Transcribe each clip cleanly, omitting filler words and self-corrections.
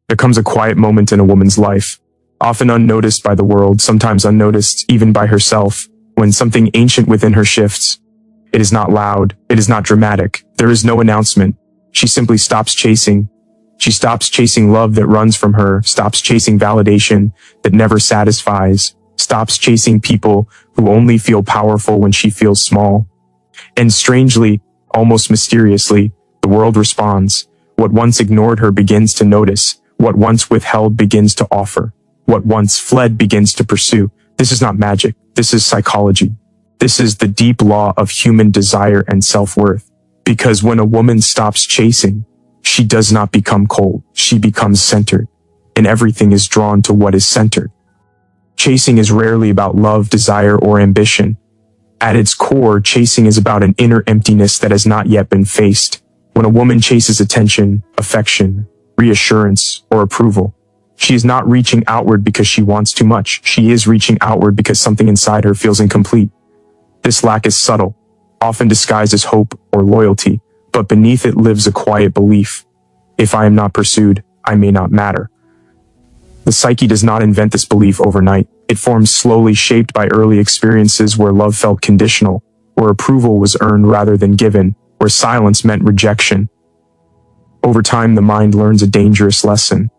There comes a quiet moment in a woman's life, often unnoticed by the world, sometimes unnoticed even by herself, when something ancient within her shifts. It is not loud, it is not dramatic, there is no announcement. She simply stops chasing. She stops chasing love that runs from her, stops chasing validation that never satisfies, stops chasing people who only feel powerful when she feels small. And strangely, almost mysteriously, the world responds. What once ignored her begins to notice. What once withheld begins to offer. What once fled begins to pursue. This is not magic. This is psychology. This is the deep law of human desire and self-worth. Because when a woman stops chasing, she does not become cold. She becomes centered. And everything is drawn to what is centered. Chasing is rarely about love, desire, or ambition. At its core, chasing is about an inner emptiness that has not yet been faced. When a woman chases attention, affection, reassurance, or approval, she is not reaching outward because she wants too much. She is reaching outward because something inside her feels incomplete. This lack is subtle, often disguised as hope or loyalty, but beneath it lives a quiet belief. If I am not pursued, I may not matter. The psyche does not invent this belief overnight. It forms slowly, shaped by early experiences where love felt conditional, where approval was earned rather than given, where silence meant rejection. Over time, the mind learns a dangerous lesson.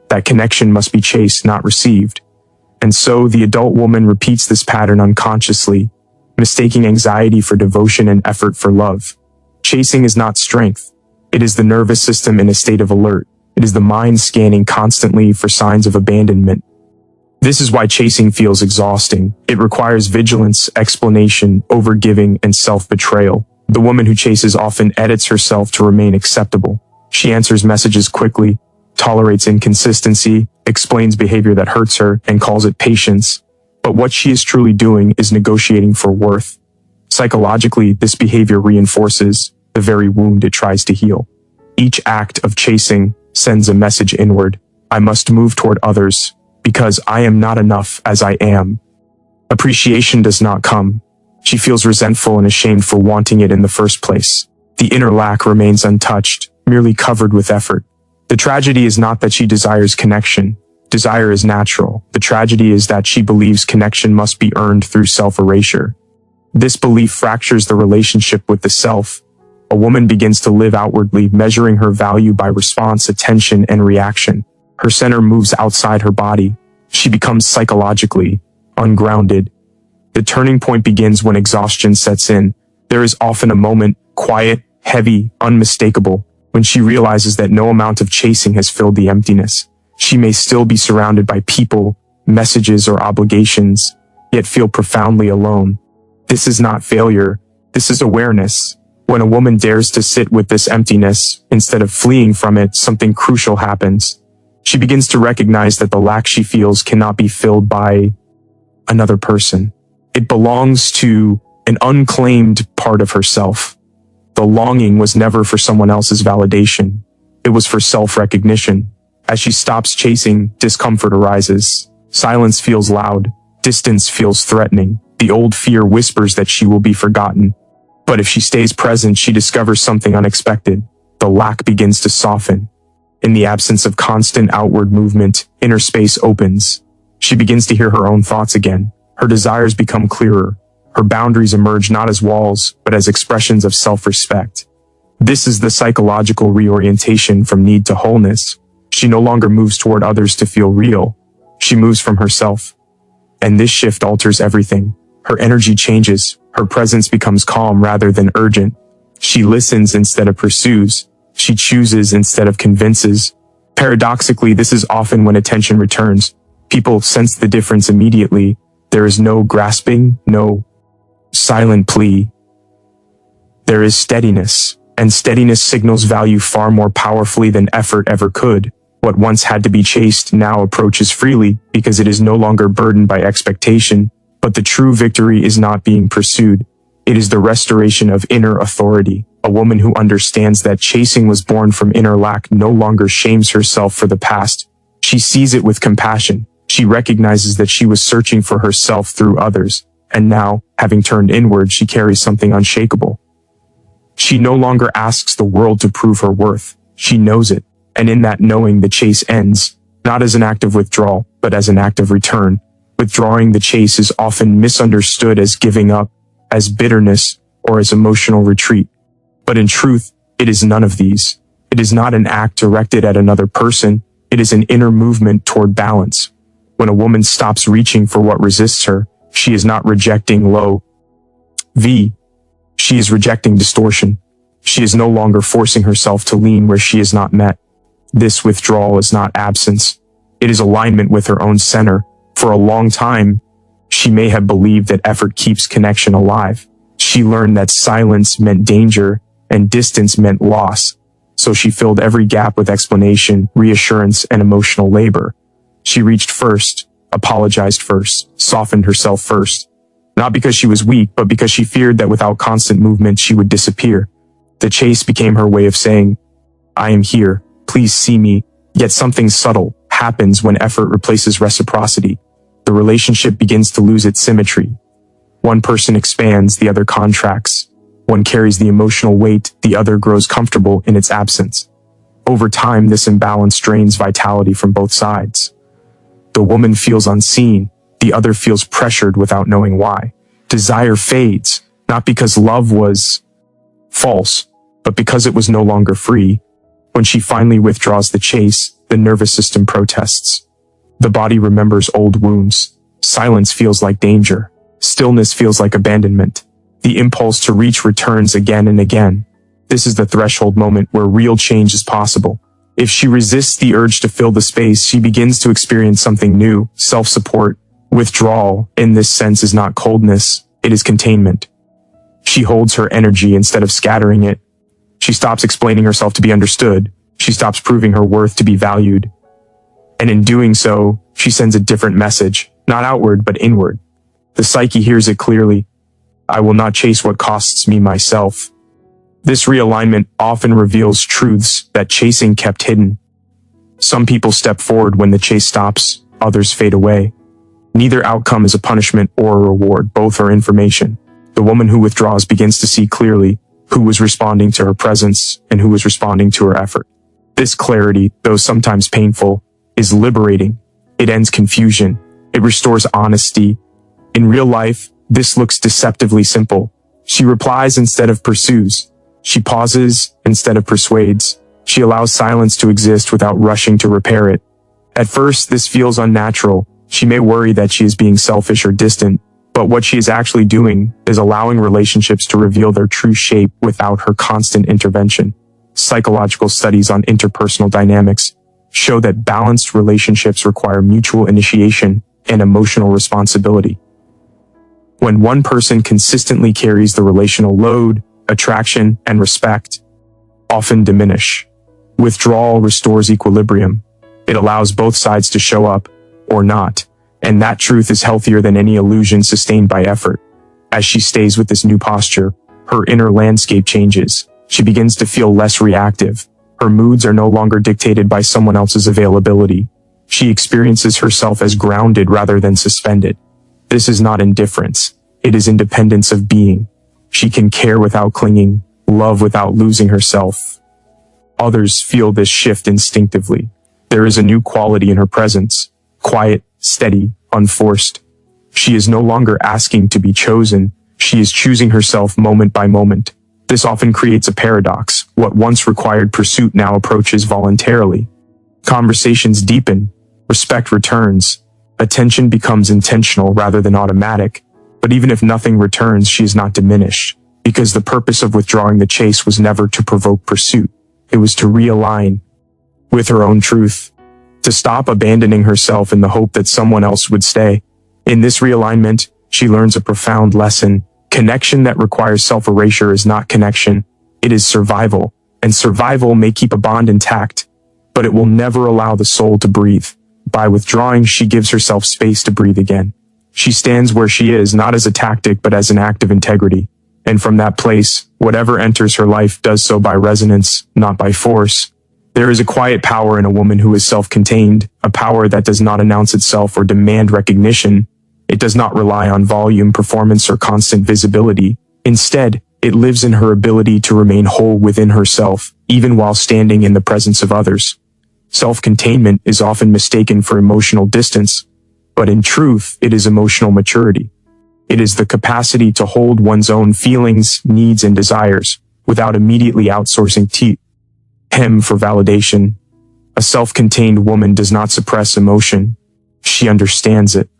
That connection must be chased, not received. And so the adult woman repeats this pattern unconsciously, mistaking anxiety for devotion and effort for love. Chasing is not strength. It is the nervous system in a state of alert. It is the mind scanning constantly for signs of abandonment. This is why chasing feels exhausting. It requires vigilance, explanation, overgiving, and self-betrayal. The woman who chases often edits herself to remain acceptable. She answers messages quickly, tolerates inconsistency, explains behavior that hurts her, and calls it patience. But what she is truly doing is negotiating for worth. Psychologically, this behavior reinforces the very wound it tries to heal. Each act of chasing sends a message inward. I must move toward others, because I am not enough as I am. Appreciation does not come. She feels resentful and ashamed for wanting it in the first place. The inner lack remains untouched, merely covered with effort. The tragedy is not that she desires connection. Desire is natural. The tragedy is that she believes connection must be earned through self-erasure. This belief fractures the relationship with the self. A woman begins to live outwardly, measuring her value by response, attention, and reaction. Her center moves outside her body. She becomes psychologically ungrounded. The turning point begins when exhaustion sets in. There is often a moment, quiet, heavy, unmistakable, when she realizes that no amount of chasing has filled the emptiness. She may still be surrounded by people, messages, or obligations, yet feel profoundly alone. This is not failure. This is awareness. When a woman dares to sit with this emptiness, instead of fleeing from it, something crucial happens. She begins to recognize that the lack she feels cannot be filled by another person. It belongs to an unclaimed part of herself. The longing was never for someone else's validation. It was for self-recognition. As she stops chasing, discomfort arises. Silence feels loud. Distance feels threatening. The old fear whispers that she will be forgotten. But if she stays present, she discovers something unexpected. The lack begins to soften. In the absence of constant outward movement, inner space opens. She begins to hear her own thoughts again. Her desires become clearer. Her boundaries emerge not as walls, but as expressions of self-respect. This is the psychological reorientation from need to wholeness. She no longer moves toward others to feel real. She moves from herself. And this shift alters everything. Her energy changes. Her presence becomes calm rather than urgent. She listens instead of pursues. She chooses instead of convinces. Paradoxically, this is often when attention returns. People sense the difference immediately. There is no grasping, no silent plea. There is steadiness, and steadiness signals value far more powerfully than effort ever could. What once had to be chased now approaches freely because it is no longer burdened by expectation. But the true victory is not being pursued. It is the restoration of inner authority. A woman who understands that chasing was born from inner lack no longer shames herself for the past. She sees it with compassion. She recognizes that she was searching for herself through others, and now, having turned inward, she carries something unshakable. She no longer asks the world to prove her worth. She knows it. And in that knowing, the chase ends, not as an act of withdrawal, but as an act of return. Withdrawing the chase is often misunderstood as giving up, as bitterness, or as emotional retreat. But in truth, it is none of these. It is not an act directed at another person. It is an inner movement toward balance. When a woman stops reaching for what resists her, she is not rejecting she is rejecting distortion. She is no longer forcing herself to lean where she is not met. This withdrawal is not absence. It is alignment with her own center. For a long time, she may have believed that effort keeps connection alive. She learned that silence meant danger and distance meant loss. So she filled every gap with explanation, reassurance, and emotional labor. She reached first, apologized first, softened herself first. Not because she was weak, but because she feared that without constant movement, she would disappear. The chase became her way of saying, I am here, please see me. Yet something subtle happens when effort replaces reciprocity. The relationship begins to lose its symmetry. One person expands, the other contracts. One carries the emotional weight, the other grows comfortable in its absence. Over time, this imbalance drains vitality from both sides. The woman feels unseen, the other feels pressured without knowing why. Desire fades, not because love was false, but because it was no longer free. When she finally withdraws the chase, the nervous system protests. The body remembers old wounds. Silence feels like danger. Stillness feels like abandonment. The impulse to reach returns again and again. This is the threshold moment where real change is possible. If she resists the urge to fill the space, she begins to experience something new, self-support. Withdrawal, in this sense, is not coldness, it is containment. She holds her energy instead of scattering it. She stops explaining herself to be understood. She stops proving her worth to be valued. And in doing so, she sends a different message, not outward, but inward. The psyche hears it clearly. I will not chase what costs me myself. This realignment often reveals truths that chasing kept hidden. Some people step forward when the chase stops, others fade away. Neither outcome is a punishment or a reward, both are information. The woman who withdraws begins to see clearly who was responding to her presence and who was responding to her effort. This clarity, though sometimes painful, is liberating. It ends confusion. It restores honesty. In real life, this looks deceptively simple. She replies instead of pursues. She pauses instead of persuades. She allows silence to exist without rushing to repair it. At first, this feels unnatural. She may worry that she is being selfish or distant, but what she is actually doing is allowing relationships to reveal their true shape without her constant intervention. Psychological studies on interpersonal dynamics show that balanced relationships require mutual initiation and emotional responsibility. When one person consistently carries the relational load, attraction and respect often diminish. Withdrawal restores equilibrium. It allows both sides to show up or not, and that truth is healthier than any illusion sustained by effort. As she stays with this new posture, her inner landscape changes. She begins to feel less reactive. Her moods are no longer dictated by someone else's availability. She experiences herself as grounded rather than suspended. This is not indifference. It is independence of being. She can care without clinging, love without losing herself. Others feel this shift instinctively. There is a new quality in her presence, quiet, steady, unforced. She is no longer asking to be chosen. She is choosing herself moment by moment. This often creates a paradox. What once required pursuit now approaches voluntarily. Conversations deepen. Respect returns. Attention becomes intentional rather than automatic. But even if nothing returns, she is not diminished, because the purpose of withdrawing the chase was never to provoke pursuit. It was to realign with her own truth, to stop abandoning herself in the hope that someone else would stay. In this realignment, she learns a profound lesson. Connection that requires self-erasure is not connection. It is survival, and survival may keep a bond intact, but it will never allow the soul to breathe. By withdrawing, she gives herself space to breathe again. She stands where she is, not as a tactic, but as an act of integrity. And from that place, whatever enters her life does so by resonance, not by force. There is a quiet power in a woman who is self-contained, a power that does not announce itself or demand recognition. It does not rely on volume, performance, or constant visibility. Instead, it lives in her ability to remain whole within herself, even while standing in the presence of others. Self-containment is often mistaken for emotional distance, but in truth, it is emotional maturity. It is the capacity to hold one's own feelings, needs, and desires without immediately outsourcing him for validation. A self-contained woman does not suppress emotion. She understands it.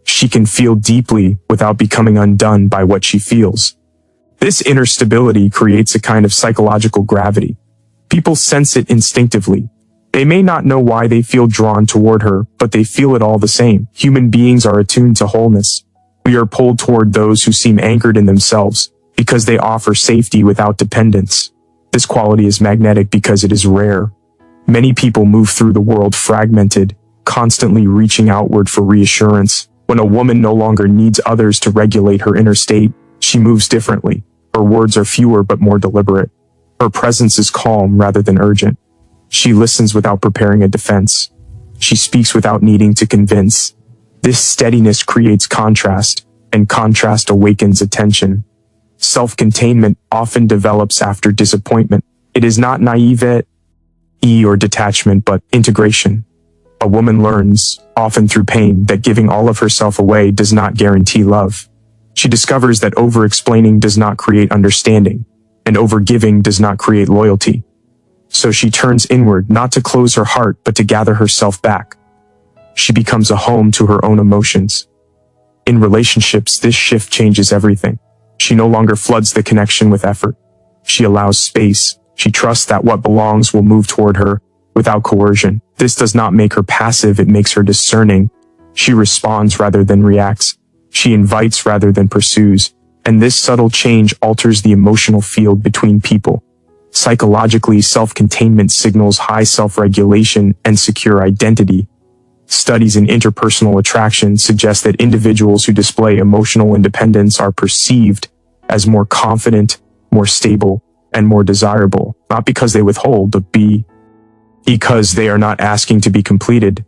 She can feel deeply without becoming undone by what she feels. This inner stability creates a kind of psychological gravity. People sense it instinctively. They may not know why they feel drawn toward her, but they feel it all the same. Human beings are attuned to wholeness. We are pulled toward those who seem anchored in themselves because they offer safety without dependence. This quality is magnetic because it is rare. Many people move through the world fragmented, constantly reaching outward for reassurance. When a woman no longer needs others to regulate her inner state, she moves differently. Her words are fewer but more deliberate. Her presence is calm rather than urgent. She listens without preparing a defense. She speaks without needing to convince. This steadiness creates contrast, and contrast awakens attention. Self-containment often develops after disappointment. It is not naivete or detachment, but integration. A woman learns, often through pain, that giving all of herself away does not guarantee love. She discovers that over-explaining does not create understanding, and over-giving does not create loyalty. So she turns inward, not to close her heart, but to gather herself back. She becomes a home to her own emotions. In relationships, this shift changes everything. She no longer floods the connection with effort. She allows space. She trusts that what belongs will move toward her without coercion. This does not make her passive, it makes her discerning. She responds rather than reacts. She invites rather than pursues. And this subtle change alters the emotional field between people. Psychologically, self-containment signals high self-regulation and secure identity. Studies in interpersonal attraction suggest that individuals who display emotional independence are perceived as more confident, more stable, and more desirable, not because they withhold, but because they are not asking to be completed.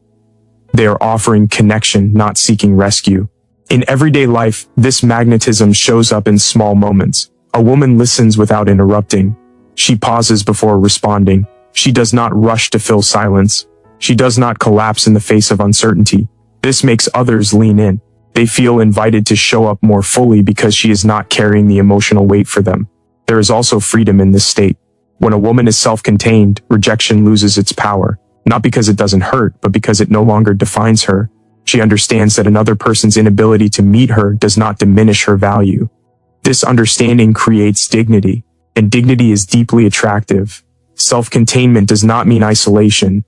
They are offering connection, not seeking rescue. In everyday life, this magnetism shows up in small moments. A woman listens without interrupting. She pauses before responding. She does not rush to fill silence. She does not collapse in the face of uncertainty. This makes others lean in. They feel invited to show up more fully because she is not carrying the emotional weight for them. There is also freedom in this state. When a woman is self-contained, rejection loses its power, not because it doesn't hurt, but because it no longer defines her. She understands that another person's inability to meet her does not diminish her value. This understanding creates dignity, and dignity is deeply attractive. Self-containment does not mean isolation.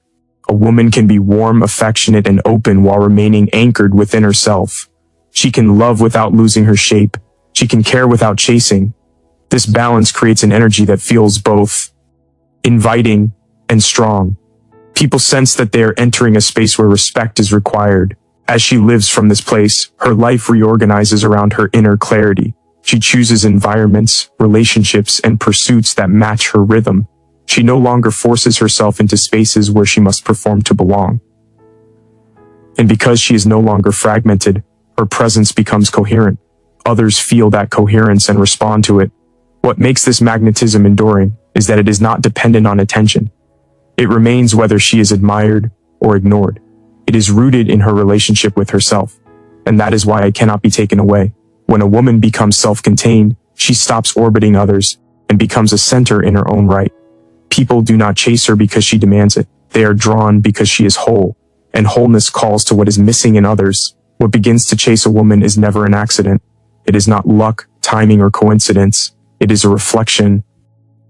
A woman can be warm, affectionate, and open while remaining anchored within herself. She can love without losing her shape. She can care without chasing. This balance creates an energy that feels both inviting and strong. People sense that they are entering a space where respect is required. As she lives from this place, her life reorganizes around her inner clarity. She chooses environments, relationships, and pursuits that match her rhythm. She no longer forces herself into spaces where she must perform to belong. And because she is no longer fragmented, her presence becomes coherent. Others feel that coherence and respond to it. What makes this magnetism enduring is that it is not dependent on attention. It remains whether she is admired or ignored. It is rooted in her relationship with herself, and that is why it cannot be taken away. When a woman becomes self-contained, she stops orbiting others and becomes a center in her own right. People do not chase her because she demands it. They are drawn because she is whole, and wholeness calls to what is missing in others. What begins to chase a woman is never an accident. It is not luck, timing, or coincidence. It is a reflection.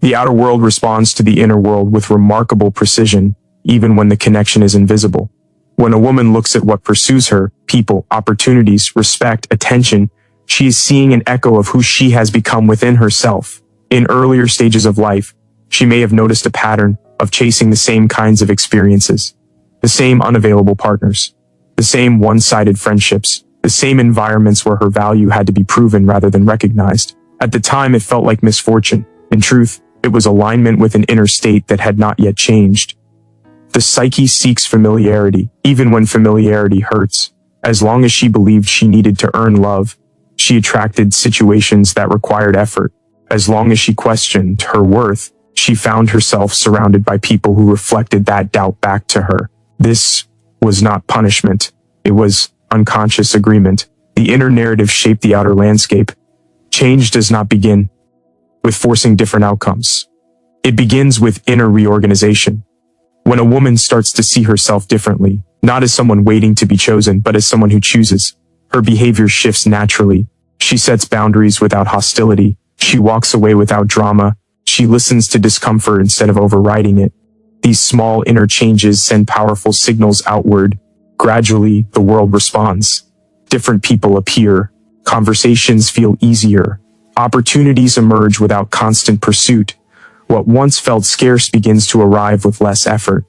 The outer world responds to the inner world with remarkable precision, even when the connection is invisible. When a woman looks at what pursues her, people, opportunities, respect, attention, she is seeing an echo of who she has become within herself. In earlier stages of life, she may have noticed a pattern of chasing the same kinds of experiences, the same unavailable partners, the same one-sided friendships, the same environments where her value had to be proven rather than recognized. At the time, it felt like misfortune. In truth, it was alignment with an inner state that had not yet changed. The psyche seeks familiarity, even when familiarity hurts. As long as she believed she needed to earn love, she attracted situations that required effort. As long as she questioned her worth, She found herself surrounded by people who reflected that doubt back to her. This was not punishment. It was unconscious agreement. The inner narrative shaped the outer landscape. Change does not begin with forcing different outcomes. It begins with inner reorganization. When a woman starts to see herself differently, not as someone waiting to be chosen, but as someone who chooses, her behavior shifts naturally. She sets boundaries without hostility. She walks away without drama. She listens to discomfort instead of overriding it. These small inner changes send powerful signals outward. Gradually, the world responds. Different people appear. Conversations feel easier. Opportunities emerge without constant pursuit. What once felt scarce begins to arrive with less effort.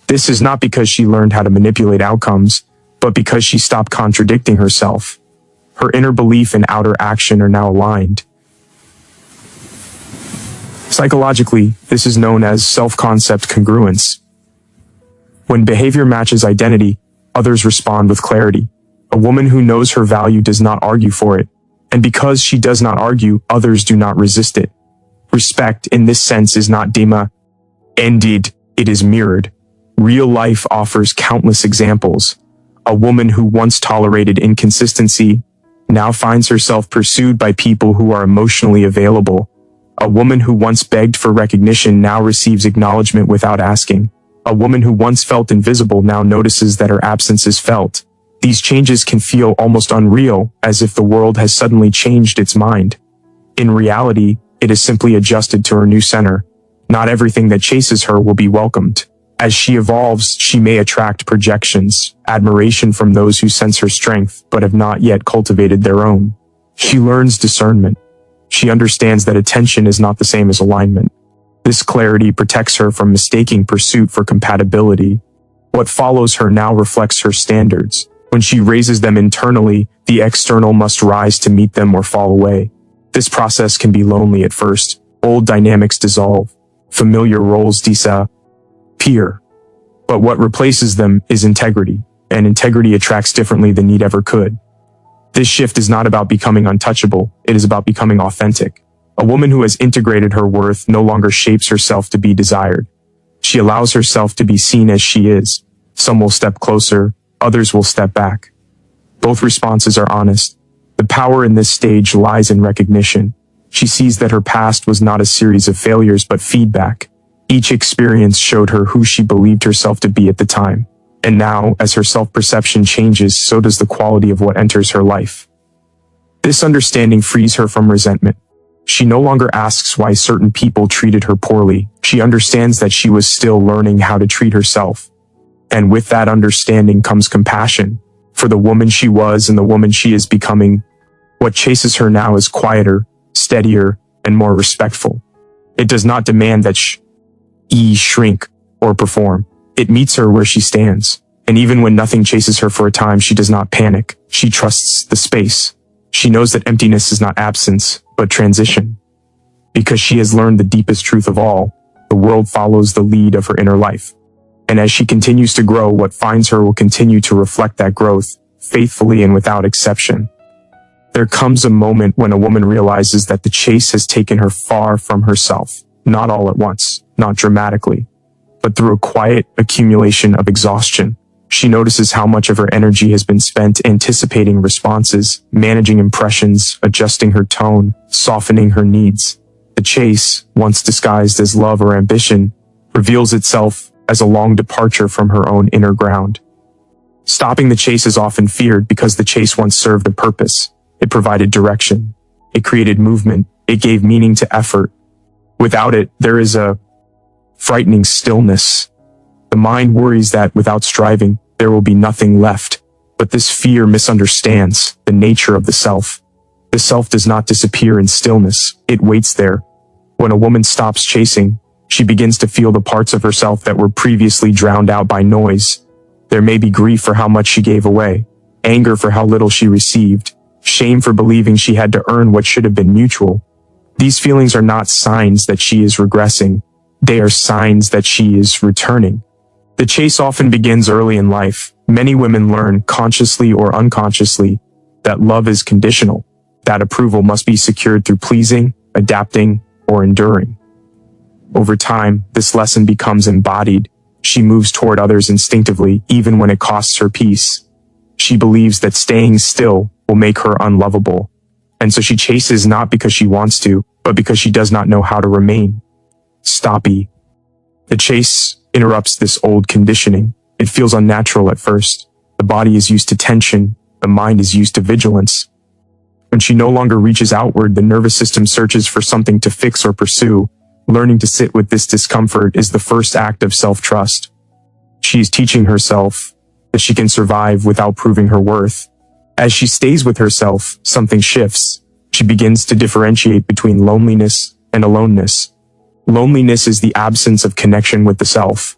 This is not because she learned how to manipulate outcomes, but because she stopped contradicting herself. Her inner belief and outer action are now aligned. Psychologically, this is known as self-concept congruence. When behavior matches identity, others respond with clarity. A woman who knows her value does not argue for it, and because she does not argue, others do not resist it. Respect in this sense is not ended, it is mirrored. Real life offers countless examples. A woman who once tolerated inconsistency now finds herself pursued by people who are emotionally available. A woman who once begged for recognition now receives acknowledgement without asking. A woman who once felt invisible now notices that her absence is felt. These changes can feel almost unreal, as if the world has suddenly changed its mind. In reality, it is simply adjusted to her new center. Not everything that chases her will be welcomed. As she evolves, she may attract projections, admiration from those who sense her strength but have not yet cultivated their own. She learns discernment. She understands that attention is not the same as alignment. This clarity protects her from mistaking pursuit for compatibility. What follows her now reflects her standards. When she raises them internally, the external must rise to meet them or fall away. This process can be lonely at first. Old dynamics dissolve. Familiar roles disappear. But what replaces them is integrity, and integrity attracts differently than need ever could. This shift is not about becoming untouchable, it is about becoming authentic. A woman who has integrated her worth no longer shapes herself to be desired. She allows herself to be seen as she is. Some will step closer, others will step back. Both responses are honest. The power in this stage lies in recognition. She sees that her past was not a series of failures but feedback. Each experience showed her who she believed herself to be at the time. And now, as her self-perception changes, so does the quality of what enters her life. This understanding frees her from resentment. She no longer asks why certain people treated her poorly. She understands that she was still learning how to treat herself. And with that understanding comes compassion for the woman she was and the woman she is becoming. What chases her now is quieter, steadier, and more respectful. It does not demand that she shrink or perform. It meets her where she stands. And even when nothing chases her for a time, she does not panic. She trusts the space. She knows that emptiness is not absence, but transition. Because she has learned the deepest truth of all, the world follows the lead of her inner life. And as she continues to grow, what finds her will continue to reflect that growth, faithfully and without exception. There comes a moment when a woman realizes that the chase has taken her far from herself, not all at once, not dramatically, but through a quiet accumulation of exhaustion. She notices how much of her energy has been spent anticipating responses, managing impressions, adjusting her tone, softening her needs. The chase, once disguised as love or ambition, reveals itself as a long departure from her own inner ground. Stopping the chase is often feared because the chase once served a purpose. It provided direction. It created movement. It gave meaning to effort. Without it, there is a frightening stillness. The mind worries that without striving, there will be nothing left. But this fear misunderstands the nature of the self. The self does not disappear in stillness. It waits there. When a woman stops chasing, she begins to feel the parts of herself that were previously drowned out by noise. There may be grief for how much she gave away, anger for how little she received, shame for believing she had to earn what should have been mutual. These feelings are not signs that she is regressing. They are signs that she is returning. The chase often begins early in life. Many women learn, consciously or unconsciously, that love is conditional, that approval must be secured through pleasing, adapting, or enduring. Over time, this lesson becomes embodied. She moves toward others instinctively, even when it costs her peace. She believes that staying still will make her unlovable. And so she chases not because she wants to, but because she does not know how to remain. Stoppy. The chase interrupts this old conditioning. It feels unnatural at first. The body is used to tension. The mind is used to vigilance. When she no longer reaches outward, the nervous system searches for something to fix or pursue. Learning to sit with this discomfort is the first act of self-trust. She is teaching herself that she can survive without proving her worth. As she stays with herself, something shifts. She begins to differentiate between loneliness and aloneness. Loneliness is the absence of connection with the self.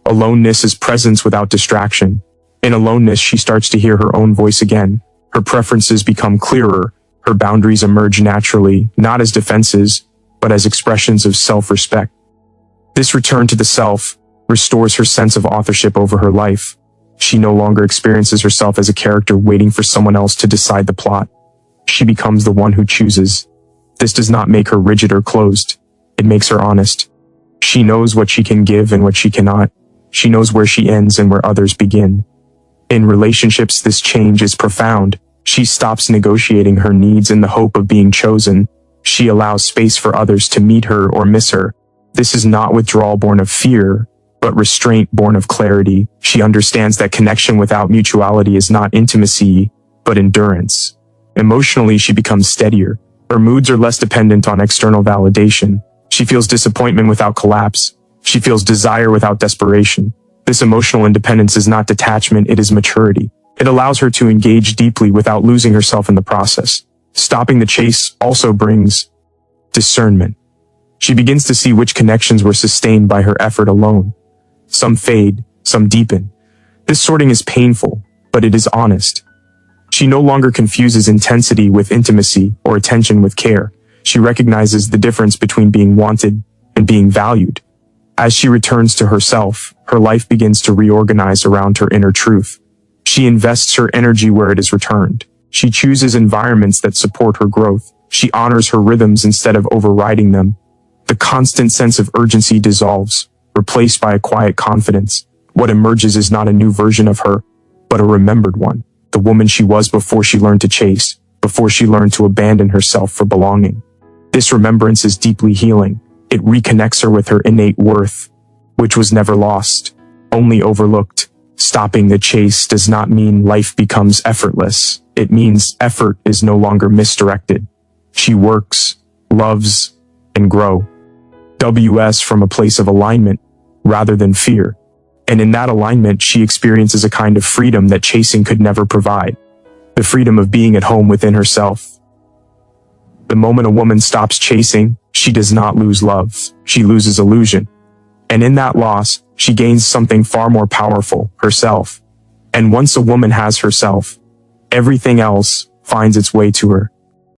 Aloneness is presence without distraction. In aloneness, she starts to hear her own voice again. Her preferences become clearer. Her boundaries emerge naturally, not as defenses, but as expressions of self-respect. This return to the self restores her sense of authorship over her life. She no longer experiences herself as a character waiting for someone else to decide the plot. She becomes the one who chooses. This does not make her rigid or closed. It makes her honest. She knows what she can give and what she cannot. She knows where she ends and where others begin. In relationships, this change is profound. She stops negotiating her needs in the hope of being chosen. She allows space for others to meet her or miss her. This is not withdrawal born of fear, but restraint born of clarity. She understands that connection without mutuality is not intimacy, but endurance. Emotionally, she becomes steadier. Her moods are less dependent on external validation. She feels disappointment without collapse. She feels desire without desperation. This emotional independence is not detachment, it is maturity. It allows her to engage deeply without losing herself in the process. Stopping the chase also brings discernment. She begins to see which connections were sustained by her effort alone. Some fade, some deepen. This sorting is painful, but it is honest. She no longer confuses intensity with intimacy or attention with care. She recognizes the difference between being wanted and being valued. As she returns to herself, her life begins to reorganize around her inner truth. She invests her energy where it is returned. She chooses environments that support her growth. She honors her rhythms instead of overriding them. The constant sense of urgency dissolves, replaced by a quiet confidence. What emerges is not a new version of her, but a remembered one. The woman she was before she learned to chase, before she learned to abandon herself for belonging. This remembrance is deeply healing. It reconnects her with her innate worth, which was never lost, only overlooked. Stopping the chase does not mean life becomes effortless. It means effort is no longer misdirected. She works, loves, and grows from a place of alignment rather than fear. And in that alignment, she experiences a kind of freedom that chasing could never provide. The freedom of being at home within herself. The moment a woman stops chasing, she does not lose love. She loses illusion. And in that loss, she gains something far more powerful, herself. And once a woman has herself, everything else finds its way to her.